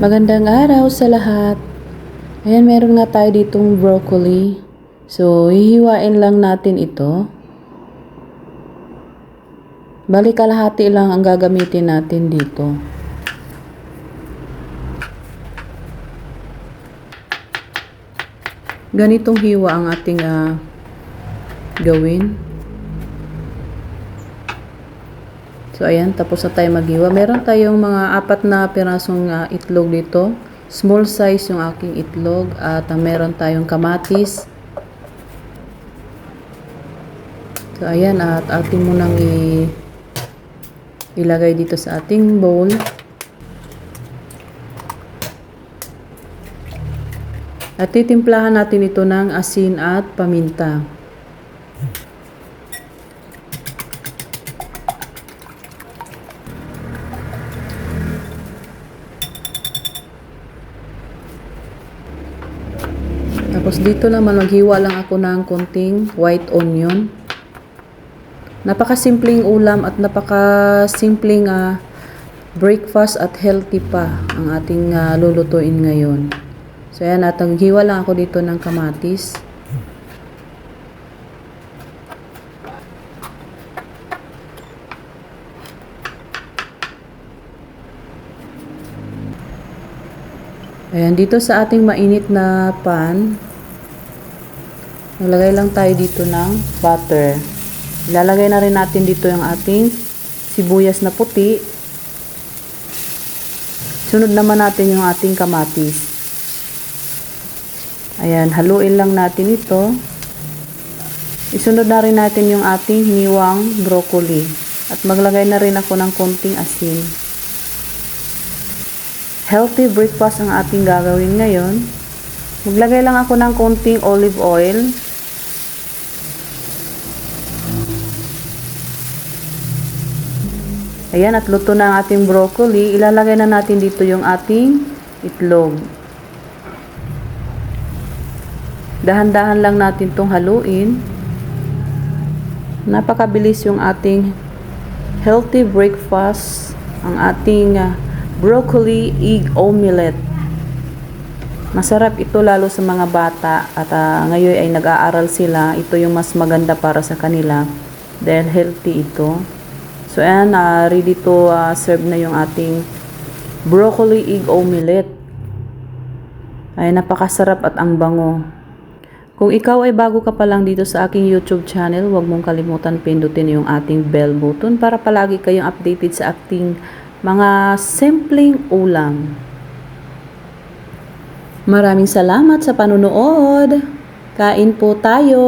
Magandang araw sa lahat. Ayan, meron nga tayo ditong broccoli. So, hihiwain lang natin ito. Bali, kalahati lang ang gagamitin natin dito. Ganitong hiwa ang ating gawin. So, ayan, tapos na tayo maghiwa. Meron tayong mga 4 na pirasong itlog dito. Small size yung aking itlog. At meron tayong kamatis. So, ayan, at ating munang ilagay dito sa ating bowl. At titimplahan natin ito ng asin at paminta. Tapos dito naman maghiwa lang ako ng konting white onion. Napakasimpleng ulam at napakasimpleng breakfast at healthy pa ang ating lulutuin ngayon. So ayan, at naghiwa lang ako dito ng kamatis. Ayan, dito sa ating mainit na pan, naglagay lang tayo dito ng butter. Ilalagay na rin natin dito yung ating sibuyas na puti. Sunod naman natin yung ating kamatis. Ayan, haluin lang natin ito. Isunod na rin natin yung ating hiniwang broccoli. At maglagay na rin ako ng konting asin. Healthy breakfast ang ating gagawin ngayon. Maglagay lang ako ng konting olive oil. Ayan, at luto na ang ating broccoli. Ilalagay na natin dito yung ating itlog. Dahan-dahan lang natin itong haluin. Napakabilis yung ating healthy breakfast. Ang ating broccoli egg omelette. Masarap ito lalo sa mga bata at ngayon ay nag-aaral sila. Ito yung mas maganda para sa kanila dahil healthy ito. So ayan, ready to serve na yung ating broccoli egg omelette. Ay napakasarap at ang bango. Kung ikaw ay bago ka pa lang dito sa aking YouTube channel, huwag mong kalimutan pindutin yung ating bell button para palagi kayong updated sa ating mga simpleng ulam. Maraming salamat sa panunood. Kain po tayo!